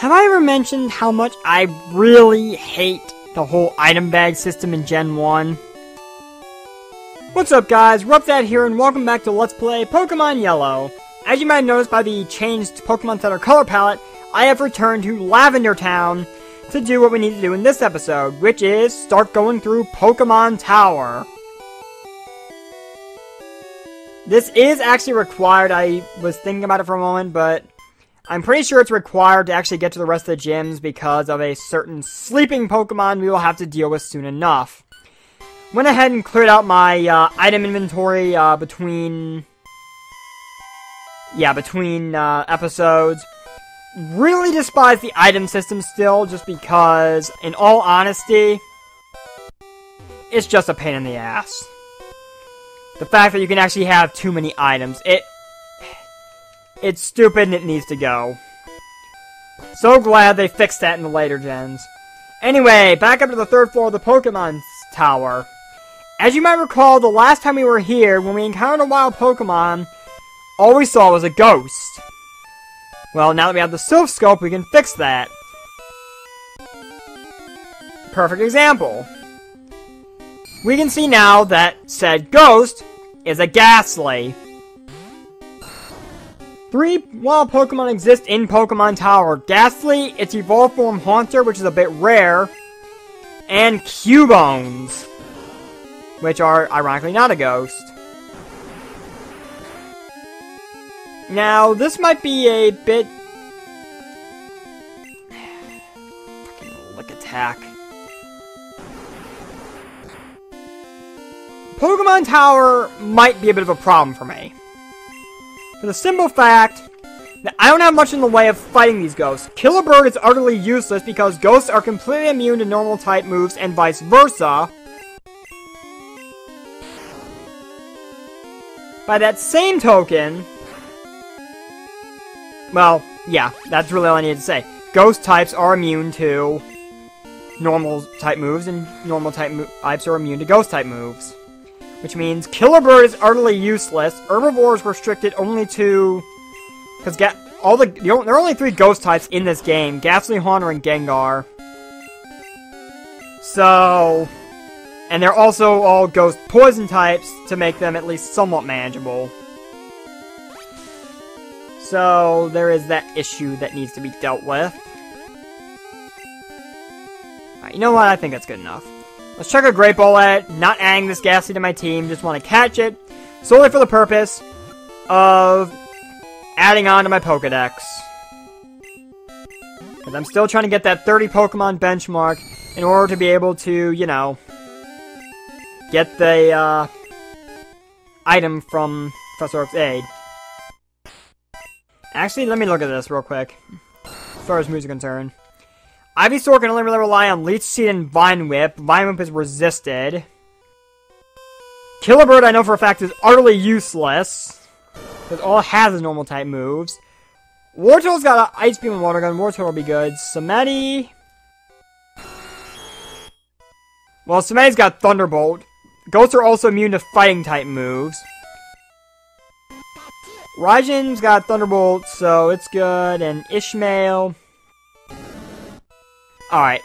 Have I ever mentioned how much I really hate the whole item bag system in Gen 1? What's up guys, RuppDat here and welcome back to Let's Play Pokemon Yellow. As you might have noticed by the changed Pokemon Center color palette, I have returned to Lavender Town to do what we need to do in this episode, which is start going through Pokémon Tower. This is actually required. I was thinking about it for a moment, but I'm pretty sure it's required to actually get to the rest of the gyms because of a certain sleeping Pokemon we will have to deal with soon enough. Went ahead and cleared out my item inventory between episodes. Really despise the item system still, just because, in all honesty, it's just a pain in the ass. The fact that you can actually have too many items, it's stupid and it needs to go. So glad they fixed that in the later gens. Anyway, back up to the third floor of the Pokemon Tower. As you might recall, the last time we were here, when we encountered a wild Pokemon, all we saw was a ghost. Well, now that we have the Silph Scope, we can fix that. Perfect example. We can see now that said ghost is a Ghastly. 3 wild Pokemon exist in Pokemon Tower. Ghastly, its evolved form Haunter, which is a bit rare, and Cubones, which are ironically not a ghost. Now, this might be a bit... Fucking lick attack. Pokemon Tower might be a bit of a problem for me. For the simple fact that I don't have much in the way of fighting these ghosts. Killer Bird is utterly useless because ghosts are completely immune to normal type moves and vice versa. By that same token... Well, yeah, that's really all I need to say. Ghost types are immune to normal type moves, and normal types are immune to ghost type moves. Which means Killer Bird is utterly useless. Herbivore is restricted only to... Because there are only 3 ghost types in this game. Ghastly, Haunter, and Gengar. So... And they're also all ghost poison types to make them at least somewhat manageable. So, there is that issue that needs to be dealt with. Alright, you know what? I think that's good enough. Let's check a Great Ball at it. Not adding this Ghastly to my team. Just want to catch it. Solely for the purpose of adding on to my Pokedex. Because I'm still trying to get that 30 Pokemon benchmark in order to be able to, you know, get the item from Professor Oak's aid. Actually, let me look at this real quick, as far as moves are concerned. Ivysaur can only really rely on Leech Seed and Vine Whip. Vine Whip is resisted. Killer Bird, I know for a fact, is utterly useless, because all it has is normal type moves. Wartortle's got an Ice Beam and Water Gun. Wartortle will be good. Samedi... Well, Samedi's got Thunderbolt. Ghosts are also immune to fighting type moves. Raijin's got Thunderbolt, so it's good, and Ishmael. Alright,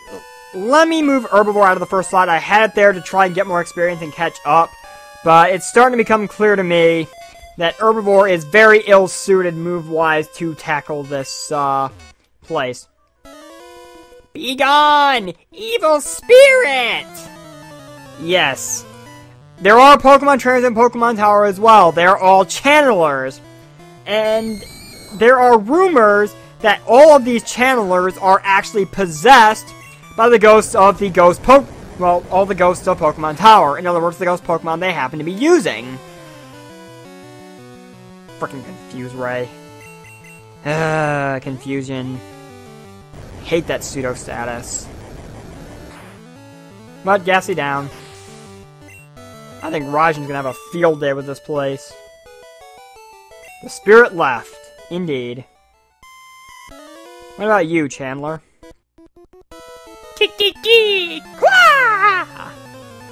let me move Herbivore out of the first slot. I had it there to try and get more experience and catch up, but it's starting to become clear to me that Herbivore is very ill-suited move-wise to tackle this, place. Be gone, evil spirit! Yes. There are Pokemon trainers in Pokemon Tower as well. They're all channelers. And there are rumors that all of these channelers are actually possessed by the ghosts of the all the ghosts of Pokemon Tower. In other words, the ghost Pokemon they happen to be using. Freaking confused Ray. Confusion. Hate that pseudo status. But Ghastly down. I think Raijin's gonna have a field day with this place. The spirit left. Indeed. What about you, Chandler?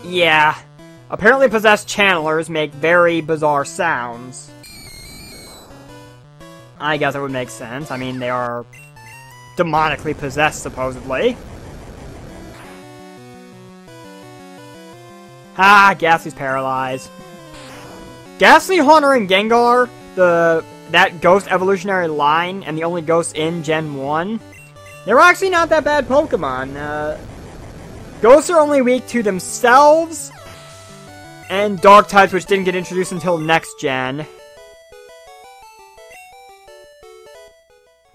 Yeah. Apparently possessed channelers make very bizarre sounds. I guess it would make sense. I mean, they are demonically possessed, supposedly. Ah, Ghastly's paralyzed. Ghastly, Haunter, and Gengar, that ghost evolutionary line, and the only ghosts in Gen 1, they were actually not that bad Pokemon. Ghosts are only weak to themselves, and Dark types, which didn't get introduced until next gen.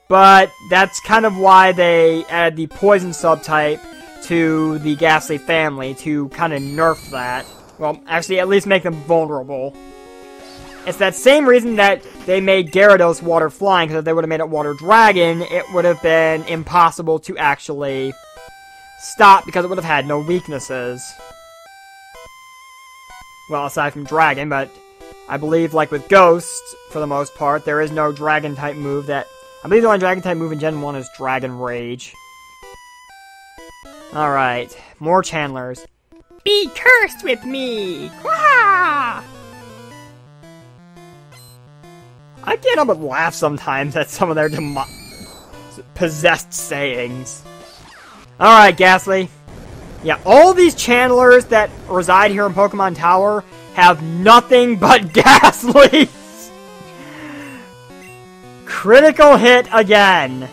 But that's kind of why they added the Poison subtype to the Ghastly family, to kind of nerf that. Well, actually, at least make them vulnerable. It's that same reason that they made Gyarados Water Flying, because if they would have made it Water Dragon, it would have been impossible to actually stop, because it would have had no weaknesses. Well, aside from Dragon, but I believe, like with Ghost, for the most part, there is no Dragon-type move that... I believe the only Dragon-type move in Gen 1 is Dragon Rage. Alright, more Chandlers. Be cursed with me! Wah! I can't help but laugh sometimes at some of their possessed sayings. Alright, Ghastly. Yeah, all these Chandlers that reside here in Pokemon Tower have nothing but Ghastlies! Critical hit again!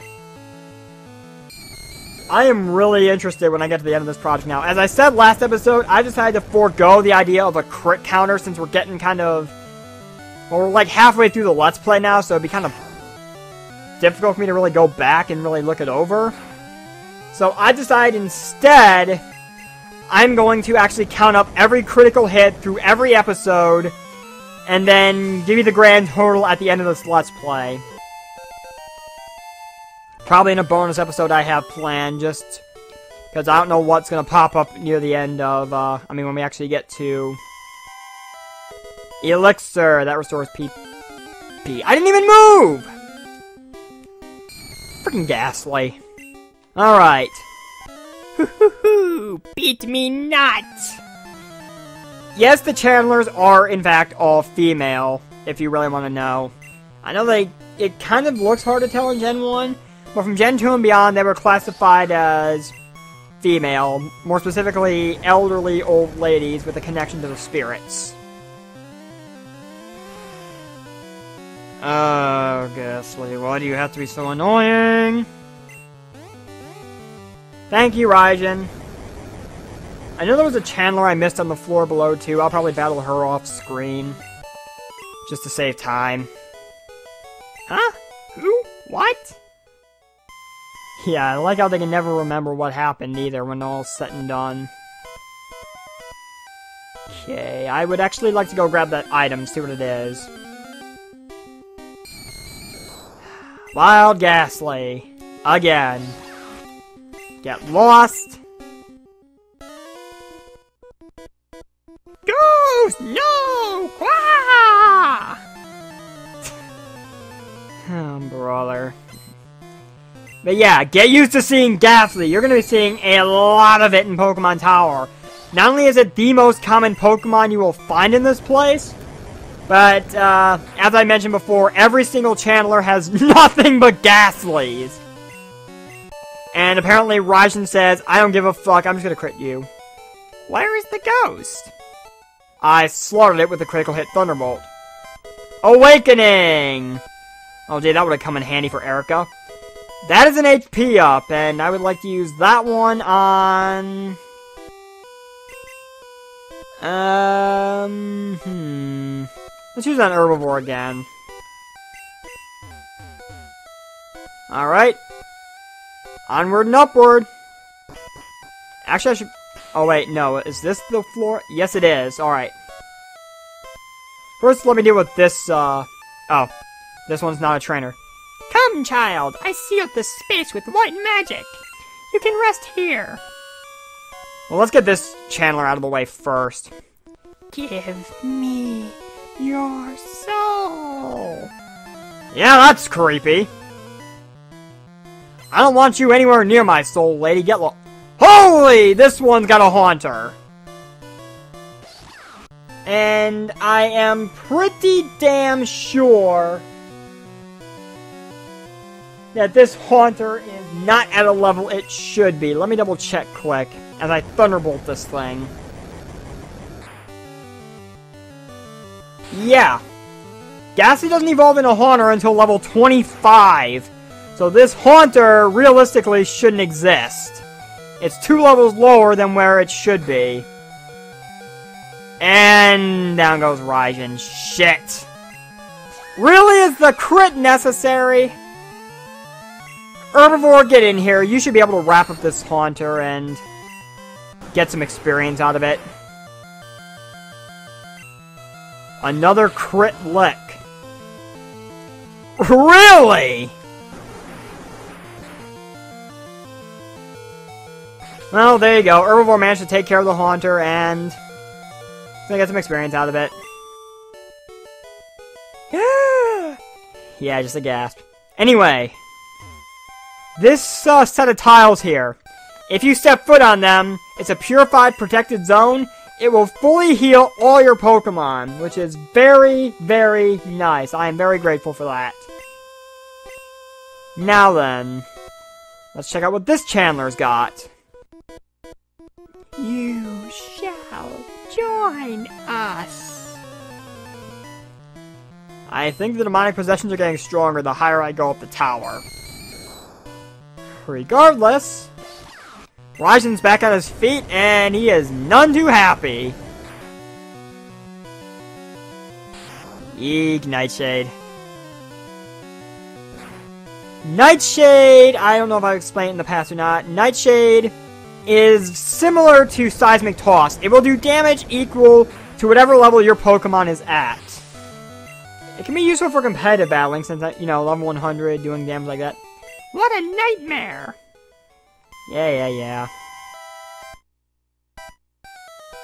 I am really interested when I get to the end of this project now. As I said last episode, I decided to forego the idea of a crit counter since we're getting kind of... Well, we're like halfway through the Let's Play now, so it'd be kind of difficult for me to really go back and really look it over. So I decided instead, I'm going to actually count up every critical hit through every episode, and then give you the grand total at the end of this Let's Play. Probably in a bonus episode I have planned, just because I don't know what's going to pop up near the end of, when we actually get to Elixir, that restores PP. I didn't even move! Freaking Ghastly. Alright. Hoo-hoo-hoo! Beat me not! Yes, the Chandlers are, in fact, all female, if you really want to know. I know it kind of looks hard to tell in Gen 1, but from Gen 2 and beyond, they were classified as female. More specifically, elderly old ladies with a connection to the spirits. Oh, Ghastly, why do you have to be so annoying? Thank you, Raijin. I know there was a Chandler I missed on the floor below, too. I'll probably battle her off screen. Just to save time. Huh? Who? What? Yeah, I like how they can never remember what happened either when all's said and done. Okay, I would actually like to go grab that item, see what it is. Wild Ghastly. Again. Get lost. Ghost! No! Quah! Oh, brother. But yeah, get used to seeing Ghastly. You're going to be seeing a lot of it in Pokemon Tower. Not only is it the most common Pokemon you will find in this place, but, as I mentioned before, every single Chandler has nothing but Ghastlies. And apparently Raijin says, I don't give a fuck, I'm just gonna crit you. Where is the ghost? I slaughtered it with a critical hit Thunderbolt. Awakening! Oh gee, that would have come in handy for Erica. That is an HP up, and I would like to use that one on... Let's use it on Herbivore again. Alright. Onward and upward. Actually, I should... Oh, wait, no. Is this the floor? Yes, it is. Alright. First, let me deal with this, Oh. This one's not a trainer. Come, child. I sealed this space with white magic. You can rest here. Well, let's get this Chandler out of the way first. Give me your soul. Yeah, that's creepy. I don't want you anywhere near my soul, lady. Get lost. Holy! This one's got a Haunter. And I am pretty damn sure that this Haunter is not at a level it should be. Let me double check quick as I Thunderbolt this thing. Yeah. Ghastly doesn't evolve into Haunter until level 25. So this Haunter realistically shouldn't exist. It's 2 levels lower than where it should be. And down goes Raijin. Shit. Really, is the crit necessary? Herbivore, get in here. You should be able to wrap up this Haunter and get some experience out of it. Another crit lick. Really? Well, there you go. Herbivore managed to take care of the Haunter and get some experience out of it. Yeah, just a gasp. Anyway, this set of tiles here, if you step foot on them, it's a purified, protected zone. It will fully heal all your Pokemon, which is very, very nice. I am very grateful for that. Now then, let's check out what this Chandler's got. You shall join us. I think the demonic possessions are getting stronger the higher I go up the tower. Regardless, Raijin's back at his feet, and he is none too happy. Eek, Nightshade. Nightshade, I don't know if I've explained it in the past or not. Nightshade is similar to Seismic Toss. It will do damage equal to whatever level your Pokemon is at. It can be useful for competitive battling since, you know, level 100, doing damage like that. What a nightmare! Yeah.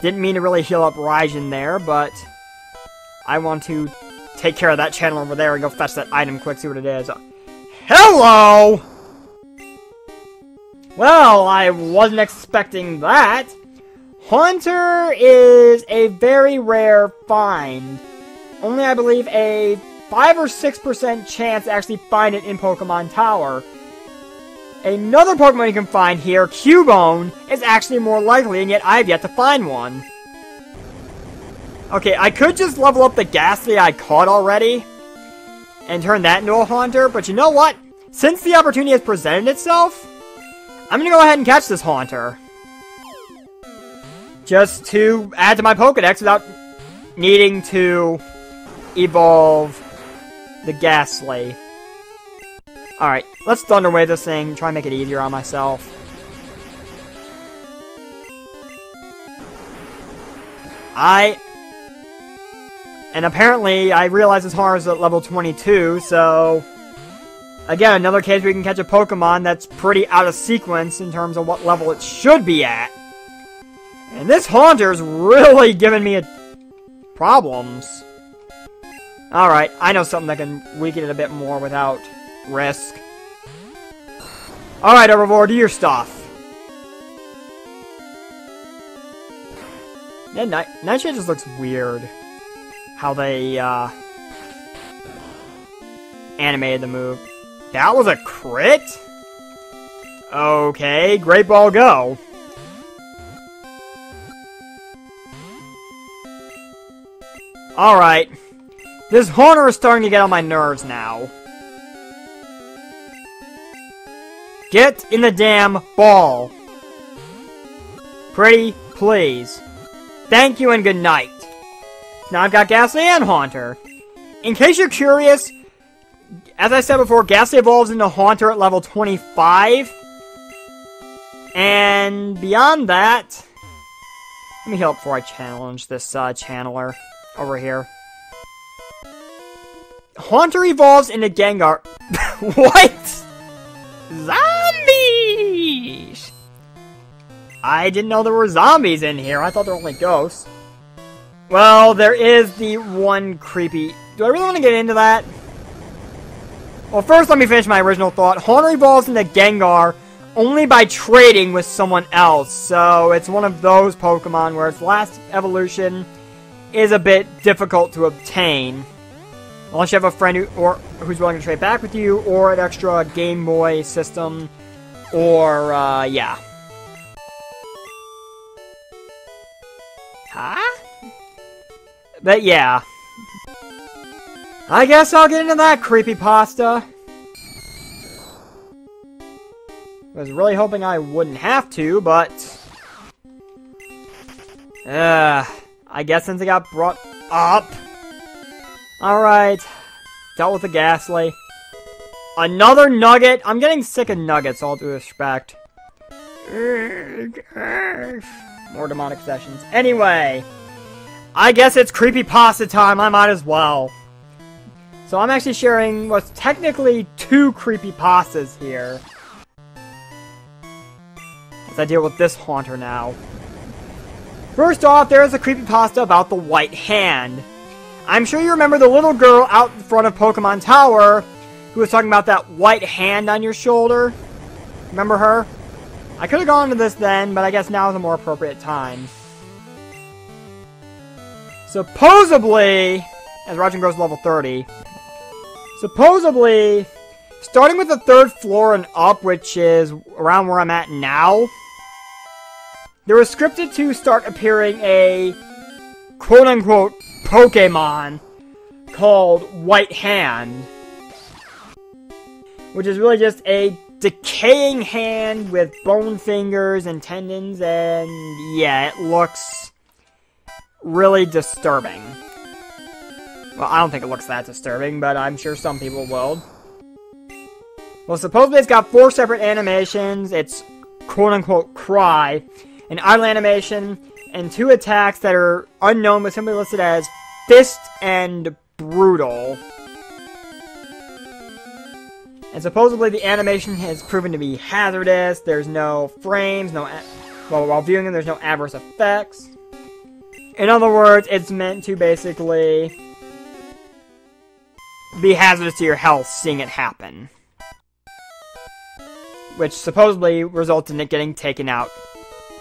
Didn't mean to really heal up Raijin there, but I want to take care of that channel over there and go fetch that item quick, see what it is. Hello! Well, I wasn't expecting that. Haunter is a very rare find. Only, I believe, a 5 or 6% chance to actually find it in Pokémon Tower. Another Pokemon you can find here, Cubone, is actually more likely, and yet I've yet to find one. Okay, I could just level up the Ghastly I caught already and turn that into a Haunter, but you know what? Since the opportunity has presented itself, I'm gonna go ahead and catch this Haunter. Just to add to my Pokedex without needing to evolve the Ghastly. Alright, let's Thunder Wave this thing, try and make it easier on myself. And apparently, I realize this Haunter is at level 22, so again, another case where we can catch a Pokemon that's pretty out of sequence in terms of what level it should be at. And this Haunter's really giving me problems. Alright, I know something that can weaken it a bit more without risk. Alright, Herbivore, do your stuff. Yeah, Nightshade just looks weird. How they, animated the move. That was a crit? Okay, Great Ball, go. Alright. This Haunter is starting to get on my nerves now. Get in the damn ball. Pretty please. Thank you and good night. Now I've got Ghastly and Haunter. In case you're curious, as I said before, Ghastly evolves into Haunter at level 25. And beyond that, let me heal up before I challenge this channeler over here. Haunter evolves into Gengar. What? Zombies! I didn't know there were zombies in here. I thought there were only ghosts. Well, there is the one creepy... Do I really want to get into that? Well, first let me finish my original thought. Haunter evolves into Gengar only by trading with someone else. So, it's one of those Pokemon where its last evolution is a bit difficult to obtain. Unless you have a friend who's willing to trade back with you, or an extra Game Boy system, or, yeah. Huh? But yeah. I guess I'll get into that creepypasta. I was really hoping I wouldn't have to, but... I guess since it got brought up... Alright. Dealt with the ghastly. Another nugget? I'm getting sick of nuggets, all due respect. More demonic sessions. Anyway. I guess it's creepypasta time, I might as well. So I'm actually sharing what's technically 2 creepypastas here. As I deal with this haunter now. First off, there is a creepypasta about the White Hand. I'm sure you remember the little girl out in front of Pokémon Tower who was talking about that white hand on your shoulder. Remember her? I could have gone to this then, but I guess now is a more appropriate time. Supposedly, as Roger grows to level 30, supposedly, starting with the 3rd floor and up, which is around where I'm at now, there was scripted to start appearing a quote-unquote Pokemon called White Hand, which is really just a decaying hand with bone fingers and tendons, and yeah, it looks really disturbing. Well, I don't think it looks that disturbing, but I'm sure some people will. Well, supposedly it's got 4 separate animations. It's quote-unquote Cry, an idle animation, and 2 attacks that are unknown but simply listed as Fist and Brutal. And supposedly the animation has proven to be hazardous. There's no frames, while viewing them, there's no adverse effects. In other words, it's meant to basically be hazardous to your health seeing it happen. Which supposedly results in it getting taken out.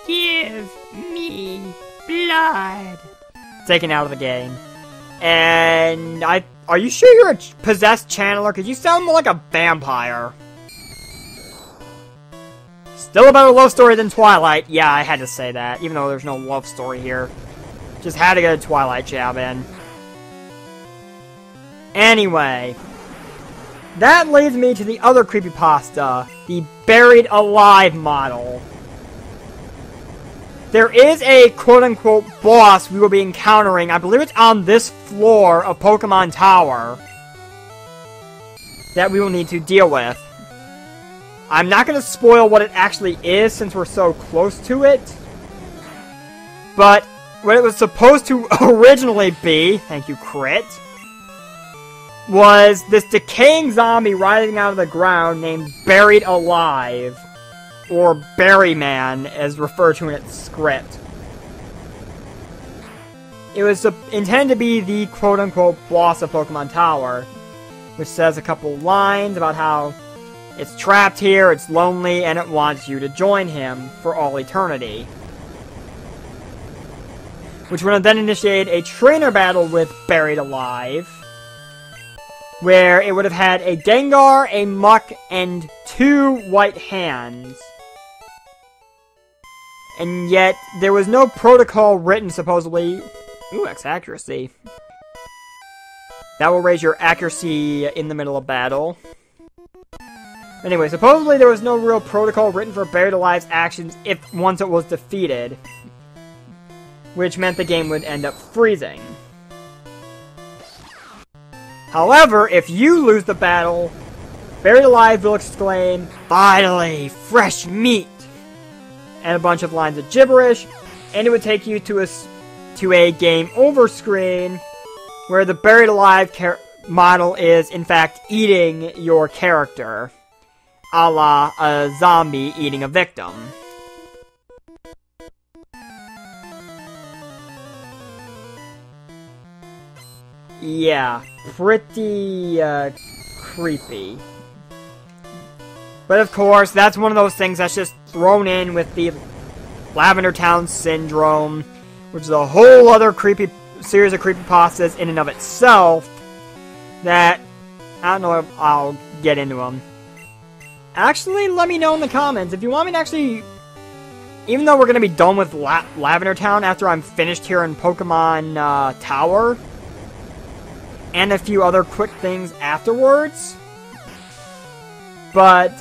Give me blood. Taken out of the game. And are you sure you're a possessed channeler? Because you sound more like a vampire. Still a better love story than Twilight. Yeah, I had to say that, even though there's no love story here. Just had to get a Twilight jab in. Anyway. That leads me to the other creepypasta. The Buried Alive model. There is a quote-unquote boss we will be encountering. I believe it's on this floor of Pokémon Tower that we will need to deal with. I'm not going to spoil what it actually is since we're so close to it. But what it was supposed to originally be, thank you, Crit, was this decaying zombie rising out of the ground named Buried Alive. Or Berryman, as referred to in its script. It was intended to be the quote-unquote boss of Pokémon Tower, which says a couple lines about how it's trapped here, it's lonely, and it wants you to join him for all eternity. Which would have then initiated a trainer battle with Buried Alive, where it would have had a Dengar, a Muck, and 2 White Hands. And yet, there was no protocol written, supposedly. Ooh, X accuracy. That will raise your accuracy in the middle of battle. Anyway, supposedly there was no real protocol written for Buried Alive's actions once it was defeated. Which meant the game would end up freezing. However, if you lose the battle, Buried Alive will exclaim, "Finally, fresh meat!" and a bunch of lines of gibberish, and it would take you to a game over screen where the Buried Alive model is, in fact, eating your character, a la a zombie eating a victim. Yeah, pretty creepy. But of course, that's one of those things that's just thrown in with the Lavender Town Syndrome, which is a whole other series of creepypastas in and of itself. that I don't know if I'll get into them. Actually, let me know in the comments if you want me to actually... Even though we're going to be done with Lavender Town after I'm finished here in Pokémon Tower, and a few other quick things afterwards. But,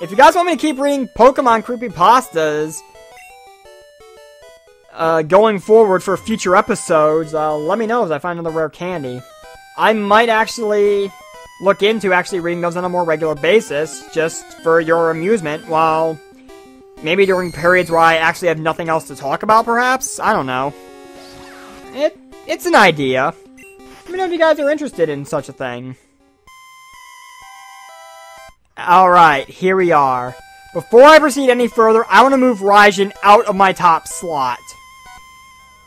if you guys want me to keep reading Pokemon creepypastas, going forward for future episodes, let me know as I find another rare candy. I might actually look into actually reading those on a more regular basis, just for your amusement, while maybe during periods where I actually have nothing else to talk about, perhaps? I don't know. It's an idea. Let me know if you guys are interested in such a thing. Alright, here we are. Before I proceed any further, I want to move Raijin out of my top slot.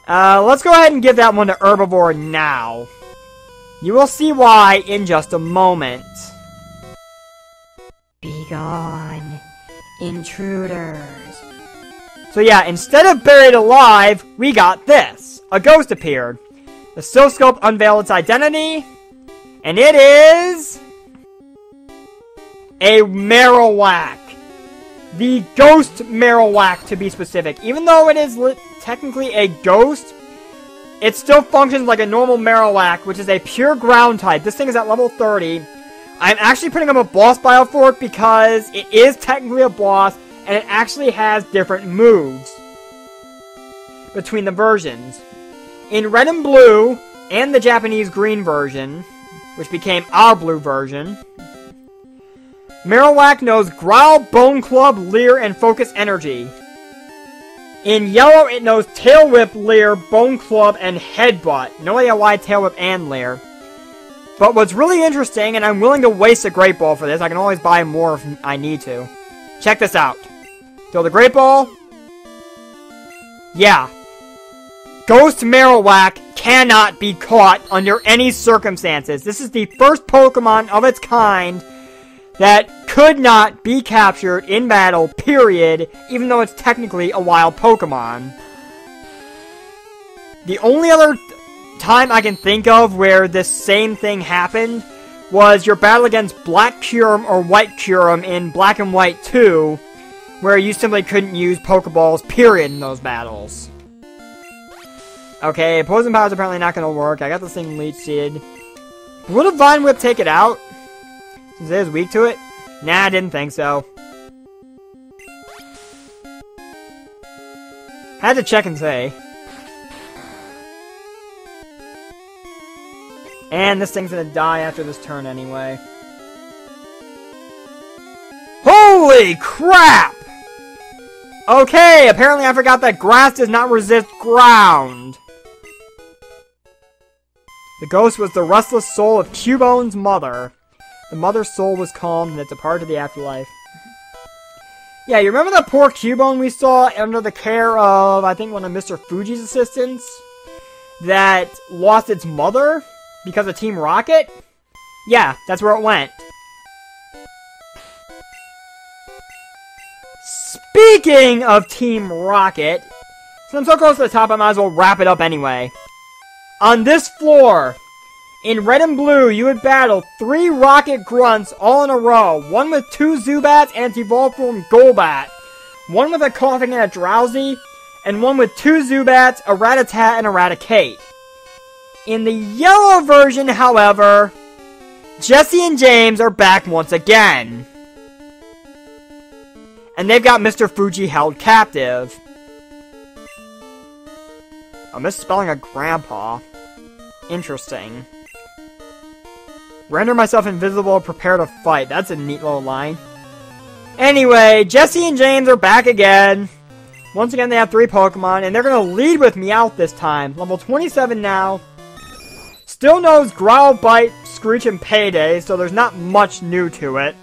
Let's go ahead and give that one to Herbivore now. You will see why in just a moment. Be gone, intruders. So yeah, instead of buried alive, we got this. A ghost appeared. The oscilloscope unveiled its identity, and it is... a Marowak. The Ghost Marowak, to be specific. Even though it is technically a ghost, it still functions like a normal Marowak, which is a pure ground type. This thing is at level 30. I'm actually putting up a boss bio for it because it is technically a boss, and it actually has different moves between the versions. In Red and Blue, and the Japanese Green version, which became our Blue version, Marowak knows Growl, Bone Club, Leer, and Focus Energy. In Yellow, it knows Tail Whip, Leer, Bone Club, and Headbutt. No idea why Tail Whip and Leer. But what's really interesting, and I'm willing to waste a Great Ball for this, I can always buy more if I need to. Check this out. Throw the Great Ball. Yeah. Ghost Marowak cannot be caught under any circumstances. This is the first Pokemon of its kind that could not be captured in battle, period, even though it's technically a wild Pokemon. The only other time I can think of where this same thing happened was your battle against Black Kyurem or White Kyurem in Black and White 2, where you simply couldn't use Pokeballs, period, in those battles. Okay, Poison Power is apparently not going to work. I got this thing Leech Seed. Would a Vine Whip take it out? Since it is weak to it? Nah, I didn't think so. Had to check and say. And this thing's gonna die after this turn anyway. Holy crap! Okay, apparently I forgot that grass does not resist ground. The ghost was the restless soul of Cubone's mother. The mother's soul was calm and it departed to the afterlife. Yeah, you remember that poor Cubone we saw under the care of, I think, one of Mr. Fuji's assistants? That lost its mother because of Team Rocket? Yeah, that's where it went. Speaking of Team Rocket, since I'm so close to the top, I might as well wrap it up anyway. On this floor, in Red and Blue, you would battle 3 Rocket Grunts all in a row. One with 2 Zubats and its evolved form Golbat. One with a Coughing and a Drowsy. And one with 2 Zubats, a Rattata, and a Raticate. In the Yellow version, however, Jesse and James are back once again. And they've got Mr. Fuji held captive. I'm misspelling a grandpa. Interesting. Render myself invisible, prepare to fight. That's a neat little line. Anyway, Jesse and James are back again. Once again, they have 3 Pokemon, and they're going to lead with Meowth this time. Level 27 now. Still knows Growl, Bite, Screech, and Payday, so there's not much new to it.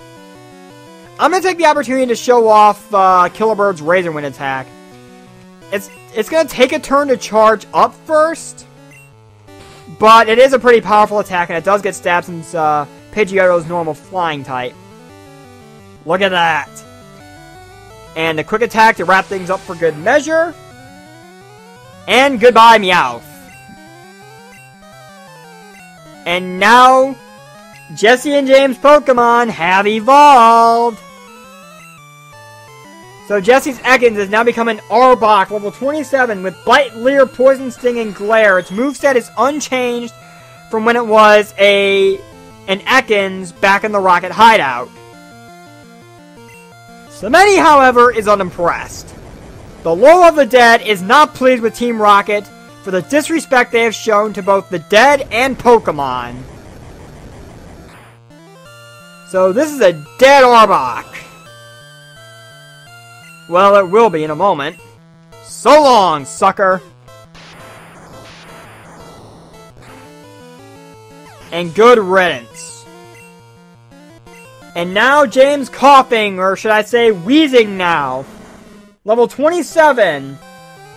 I'm going to take the opportunity to show off Killer Bird's Razor Wind attack. It's going to take a turn to charge up first, but it is a pretty powerful attack, and it does get stabbed since Pidgeotto's normal flying type. Look at that. And a quick attack to wrap things up for good measure. And goodbye, Meowth. And now, Jesse and James' Pokemon have evolved! So Jesse's Ekans has now become an Arbok, level 27, with Bite, Leer, Poison, Sting, and Glare. Its moveset is unchanged from when it was an Ekans back in the Rocket Hideout. Samedi, however, is unimpressed. The Lord of the Dead is not pleased with Team Rocket for the disrespect they have shown to both the dead and Pokemon. So this is a dead Arbok. Well, it will be in a moment. So long, sucker! And good riddance. And now James coughing, or should I say wheezing now. Level 27.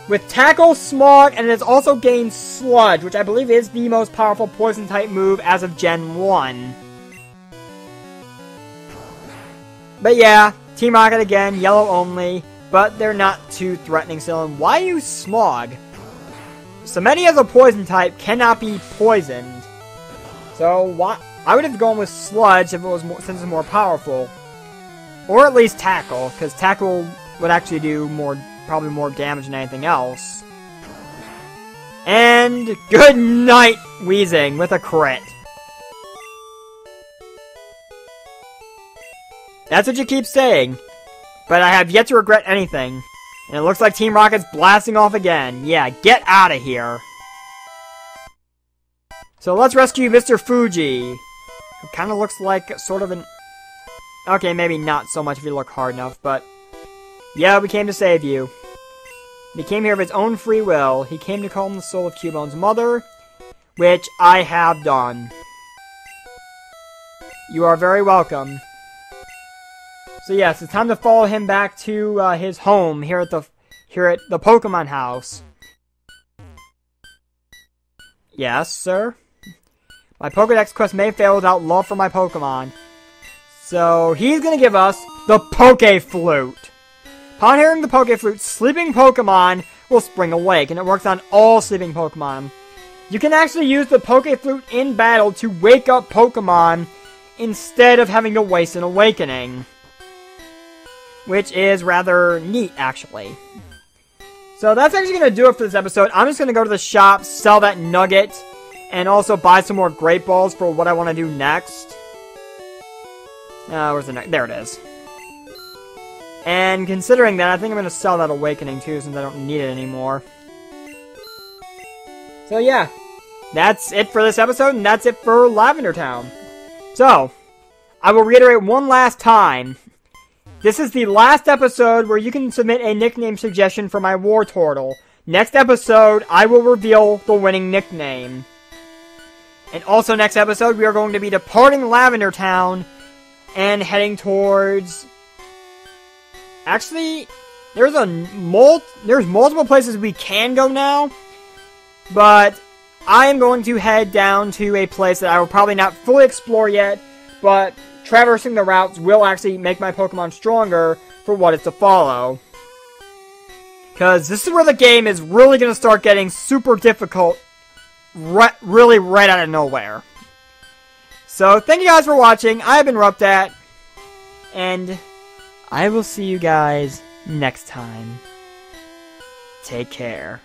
With Tackle, Smog, and it has also gained Sludge, which I believe is the most powerful Poison-type move as of Gen 1. But yeah, Team Rocket again, yellow only, but they're not too threatening still. And why use Smog? Samedi as a poison type cannot be poisoned. So why? I would have gone with Sludge if it was more, since it's more powerful. Or at least Tackle, because Tackle would actually do probably more damage than anything else. And good night, Weezing, with a crit. That's what you keep saying. But I have yet to regret anything. And it looks like Team Rocket's blasting off again. Yeah, get out of here. So let's rescue Mr. Fuji. Who kind of looks like sort of an... Okay, maybe not so much if you look hard enough, but... Yeah, we came to save you. He came here of his own free will. He came to calm the soul of Cubone's mother, which I have done. You are very welcome. So yes, it's time to follow him back to his home here at the Pokemon house. Yes, sir. My Pokedex quest may fail without love for my Pokemon. So he's gonna give us the Pokeflute. Upon hearing the Pokeflute, sleeping Pokemon will spring awake, and it works on all sleeping Pokemon. You can actually use the Pokeflute in battle to wake up Pokemon instead of having to waste an awakening. Which is rather neat, actually. So that's actually going to do it for this episode. I'm just going to go to the shop, sell that nugget, and also buy some more Great Balls for what I want to do next. Where's the nugget? There it is. And considering that, I think I'm going to sell that Awakening too, since I don't need it anymore. So yeah, that's it for this episode, and that's it for Lavender Town. So, I will reiterate one last time. This is the last episode where you can submit a nickname suggestion for my Wartortle. Next episode, I will reveal the winning nickname. And also next episode, we are going to be departing Lavender Town and heading towards... Actually, there's multiple places we can go now, but I am going to head down to a place that I will probably not fully explore yet, but traversing the routes will actually make my Pokemon stronger for what is to follow. Because this is where the game is really going to start getting super difficult, really right out of nowhere. So, thank you guys for watching. I've been RuppDat, and I will see you guys next time. Take care.